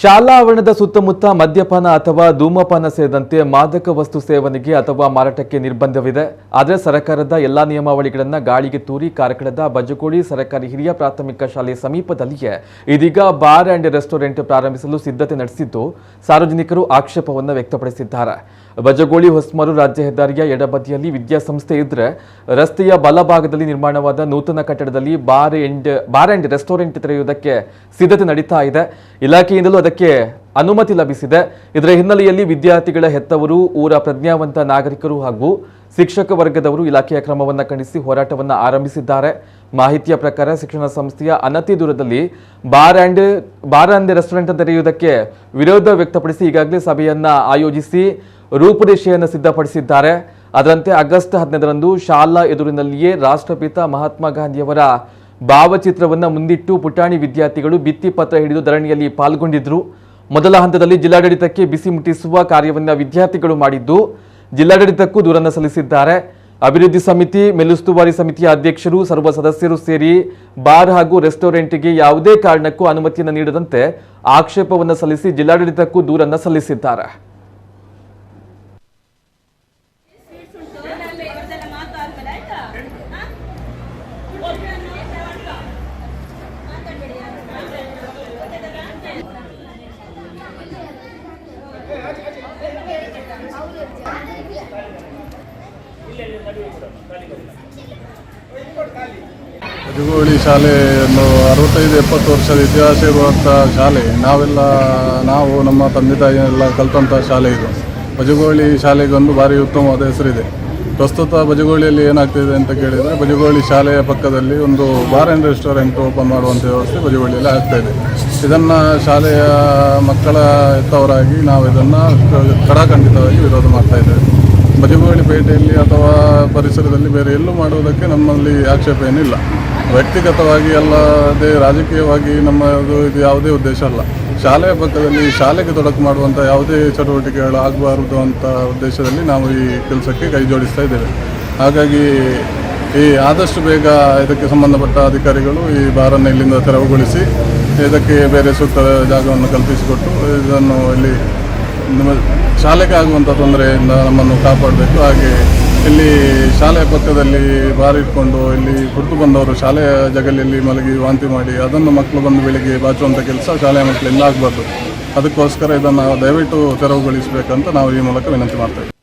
ಶಾಲಾ ಆವರಣದ ಸುತ್ತಮುತ್ತ ಮದ್ಯಪಾನ ಅಥವಾ ಧೂಮಪಾನ ಸೇರಿದಂತೆ ಮಾದಕ ವಸ್ತು ಸೇವನೆಗೆ ಅಥವಾ ಮಾರಾಟಕ್ಕೆ ನಿರ್ಬಂಧವಿದೆ. ಆದರೆ ಸರ್ಕಾರದ ಎಲ್ಲಾ ನಿಯಮಾವಳಿಗಳನ್ನು ಗಾಳಿಗೆ ತೂರಿ ಕಾರ್ಕಳದ ಬಜಗೋಳಿ ಸರ್ಕಾರಿ ಹಿರಿಯ ಪ್ರಾಥಮಿಕ ಶಾಲೆ ಸಮೀಪದಲ್ಲಿಯೇ ಇದೀಗ ಬಾರ್ ಅಂಡ್ ರೆಸ್ಟೋರೆಂಟ್ ಪ್ರಾರಂಭಿಸಲು ಸಿದ್ಧತೆ ನಡೆಸಿದ್ದು ಸಾರ್ವಜನಿಕರು ಆಕ್ಷೇಪವನ್ನು ವ್ಯಕ್ತಪಡಿಸಿದ್ದಾರೆ. ಬಜಗೋಳಿ ಹೊಸಮರು ರಾಜ್ಯ ಹೆದ್ದಾರಿಯ ಎಡಬದಿಯಲ್ಲಿ ವಿದ್ಯಾಸಂಸ್ಥೆ ಇದ್ದರೆ ರಸ್ತೆಯ ಬಲಭಾಗದಲ್ಲಿ ನಿರ್ಮಾಣವಾದ ನೂತನ ಕಟ್ಟಡದಲ್ಲಿ ಬಾರ್ ಅಂಡ್ ರೆಸ್ಟೋರೆಂಟ್ ತೆರೆಯುವುದಕ್ಕೆ ಸಿದ್ಧತೆ ನಡೀತಾ ಇದೆ. ಇಲಾಖೆಯಿಂದಲೂ ಅದಕ್ಕೆ ಅನುಮತಿ ಲಭಿಸಿದೆ. ಇದರ ಹಿನ್ನೆಲೆಯಲ್ಲಿ ವಿದ್ಯಾರ್ಥಿಗಳ ಹೆತ್ತವರು, ಊರ ಪ್ರಜ್ಞಾವಂತ ನಾಗರಿಕರು ಹಾಗೂ ಶಿಕ್ಷಕ ವರ್ಗದವರು ಇಲಾಖೆಯ ಕ್ರಮವನ್ನು ಖಂಡಿಸಿ ಹೋರಾಟವನ್ನು ಆರಂಭಿಸಿದ್ದಾರೆ. ಮಾಹಿತಿಯ ಪ್ರಕಾರ ಶಿಕ್ಷಣ ಸಂಸ್ಥೆಯ ಅನತಿ ದೂರದಲ್ಲಿ ಬಾರ್ ಅಂಡ್ ರೆಸ್ಟೋರೆಂಟ್ ತೆರೆಯುವುದಕ್ಕೆ ವಿರೋಧ ವ್ಯಕ್ತಪಡಿಸಿ ಈಗಾಗಲೇ ಸಭೆಯನ್ನ ಆಯೋಜಿಸಿ ರೂಪುರೇಷೆಯನ್ನು ಸಿದ್ಧಪಡಿಸಿದ್ದಾರೆ. ಅದರಂತೆ ಆಗಸ್ಟ್ 15ರಂದು ಶಾಲಾ ಎದುರಿನಲ್ಲಿಯೇ ರಾಷ್ಟ್ರಪಿತ ಮಹಾತ್ಮ ಗಾಂಧಿಯವರ ಭಾವಚಿತ್ರವನ್ನು ಮುಂದಿಟ್ಟು ಪುಟಾಣಿ ವಿದ್ಯಾರ್ಥಿಗಳು ಭಿತ್ತಿಪತ್ರ ಹಿಡಿದು ಧರಣಿಯಲ್ಲಿ ಪಾಲ್ಗೊಂಡಿದ್ದರು. ಮೊದಲ ಹಂತದಲ್ಲಿ ಜಿಲ್ಲಾಡಳಿತಕ್ಕೆ ಬಿಸಿ ಮುಟ್ಟಿಸುವ ಕಾರ್ಯವನ್ನು ವಿದ್ಯಾರ್ಥಿಗಳು ಮಾಡಿದ್ದು ಜಿಲ್ಲಾಡಳಿತಕ್ಕೂ ದೂರನ್ನು ಸಲ್ಲಿಸಿದ್ದಾರೆ. ಅಭಿವೃದ್ಧಿ ಸಮಿತಿ, ಮೇಲುಸ್ತುವಾರಿ ಸಮಿತಿಯ ಅಧ್ಯಕ್ಷರು, ಸರ್ವ ಸದಸ್ಯರು ಸೇರಿ ಬಾರ್ ಹಾಗೂ ರೆಸ್ಟೋರೆಂಟ್ಗೆ ಯಾವುದೇ ಕಾರಣಕ್ಕೂ ಅನುಮತಿಯನ್ನು ನೀಡದಂತೆ ಆಕ್ಷೇಪವನ್ನು ಸಲ್ಲಿಸಿ ಜಿಲ್ಲಾಡಳಿತಕ್ಕೂ ದೂರನ್ನು ಸಲ್ಲಿಸಿದ್ದಾರೆ. ಬಜಗೋಳಿ ಶಾಲೆ 65-70 ವರ್ಷದ ಇತಿಹಾಸ ಇರುವಂಥ ಶಾಲೆ. ನಾವು ನಮ್ಮ ತಂದೆ ತಾಯಿ ಎಲ್ಲ ಕಲಿತಂಥ ಶಾಲೆ ಇದು. ಬಜಗೋಳಿ ಶಾಲೆಗೊಂದು ಭಾರಿ ಉತ್ತಮವಾದ ಹೆಸರಿದೆ. ಪ್ರಸ್ತುತ ಬಜಗೋಳಿಯಲ್ಲಿ ಏನಾಗ್ತಿದೆ ಅಂತ ಕೇಳಿದರೆ, ಬಜಗೋಳಿ ಶಾಲೆಯ ಪಕ್ಕದಲ್ಲಿ ಒಂದು ಬಾರ್ ಆ್ಯಂಡ್ ರೆಸ್ಟೋರೆಂಟ್ ಓಪನ್ ಮಾಡುವಂಥ ವ್ಯವಸ್ಥೆ ಬಜಗೋಳಿಯಲ್ಲಿ ಆಗ್ತಾಯಿದೆ. ಇದನ್ನು ಶಾಲೆಯ ಮಕ್ಕಳ ಹೆತ್ತವರಾಗಿ ನಾವು ಇದನ್ನು ಖಡಾಖಂಡಿತವಾಗಿ ವಿರೋಧ ಮಾಡ್ತಾಯಿದ್ದೇವೆ. ಬಜಗೋಳಿ ಪೇಟೆಯಲ್ಲಿ ಅಥವಾ ಪರಿಸರದಲ್ಲಿ ಬೇರೆ ಎಲ್ಲೂ ಮಾಡುವುದಕ್ಕೆ ನಮ್ಮಲ್ಲಿ ಆಕ್ಷೇಪ ಏನಿಲ್ಲ. ವ್ಯಕ್ತಿಗತವಾಗಿ ಅಲ್ಲದೆ ರಾಜಕೀಯವಾಗಿ ಇದು ಯಾವುದೇ ಉದ್ದೇಶ ಅಲ್ಲ. ಶಾಲೆಯ ಪಕ್ಕದಲ್ಲಿ ಶಾಲೆಗೆ ತೊಡಕು ಮಾಡುವಂಥ ಯಾವುದೇ ಚಟುವಟಿಕೆಗಳು ಆಗಬಾರದು ಅಂತ ಉದ್ದೇಶದಲ್ಲಿ ನಾವು ಈ ಕೆಲಸಕ್ಕೆ ಕೈ ಜೋಡಿಸ್ತಾ ಇದ್ದೇವೆ. ಹಾಗಾಗಿ ಆದಷ್ಟು ಬೇಗ ಇದಕ್ಕೆ ಸಂಬಂಧಪಟ್ಟ ಅಧಿಕಾರಿಗಳು ಈ ಬಾರನ್ನು ಇಲ್ಲಿಂದ ತೆರವುಗೊಳಿಸಿ ಇದಕ್ಕೆ ಬೇರೆ ಸೂಕ್ತ ಜಾಗವನ್ನು ಕಲ್ಪಿಸಿಕೊಟ್ಟು ಇದನ್ನು ಇಲ್ಲಿ ಶಾಲೆಗೆ ಆಗುವಂಥ ತೊಂದರೆಯಿಂದ ನಮ್ಮನ್ನು ಕಾಪಾಡಬೇಕು. ಹಾಗೆ ಇಲ್ಲಿ ಶಾಲೆಯ ಪಕ್ಕದಲ್ಲಿ ಬಾರ್ ಇಟ್ಕೊಂಡು ಇಲ್ಲಿ ಕುಡಿದು ಬಂದವರು ಶಾಲೆಯ ಜಗಲಿಯಲ್ಲಿ ಮಲಗಿ ವಾಂತಿ ಮಾಡಿ ಅದನ್ನು ಮಕ್ಕಳು ಬಂದು ಬೆಳಿಗ್ಗೆ ಬಾಚುವಂಥ ಕೆಲಸ ಶಾಲೆಯ ಮಕ್ಕಳಿಂದ ಆಗಬಾರ್ದು. ಅದಕ್ಕೋಸ್ಕರ ಇದನ್ನು ದಯವಿಟ್ಟು ತೆರವುಗೊಳಿಸಬೇಕಂತ ನಾವು ಈ ಮೂಲಕ ವಿನಂತಿ ಮಾಡ್ತೇವೆ.